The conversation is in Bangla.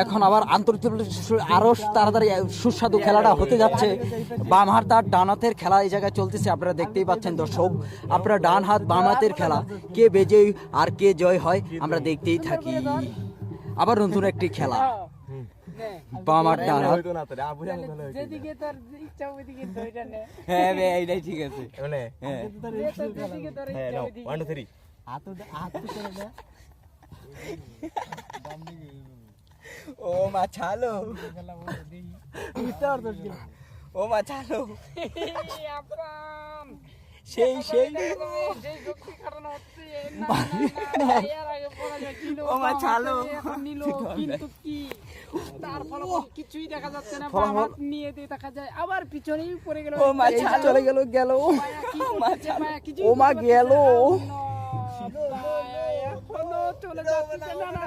এখন আবার আন্তর্জাতিক আরো তাড়াতাড়ি সুস্বাদু খেলাটা হতে যাচ্ছে। বাম হাত আর ডান হাতের খেলা এই জায়গায় চলতেছে, আপনারা দেখতেই পাচ্ছেন দর্শক। আপনারা ডান হাত বাম হাতের খেলা, কে বিজয়ী আর কে জয় হয় আমরা দেখতেই থাকি। আবার নতুন একটি খেলা, বাম হাত ডান হাত। যেদিকে তোর ইচ্ছা ওইদিকে ধইরা নে। হ্যাঁ বে, এইটাই ঠিক আছে। হ্যাঁ যেদিকে তোর ইচ্ছা ওইদিকে। 1 2 3 হাত করে দে। ও মা ছালো, ও মা ছালো, আপাম সেই সেই যে শক্তি কারণ হচ্ছে না এর আগে পড়া যাচ্ছিল। ও মা ছালো। নিল কিন্তু কি তার ফলাফল কিছুই দেখা যাচ্ছে না। ফলাফল- বাম হাত নিয়ে দেখা যায় আবার পিছনেই পড়ে গেল। ও মা ছালো, চলে গেল গেল। মায়া কি করছে? মায়া কিছুই ও মা করতে পারছে গেল। না। মায়া এখনো চলে যাচ্ছে না।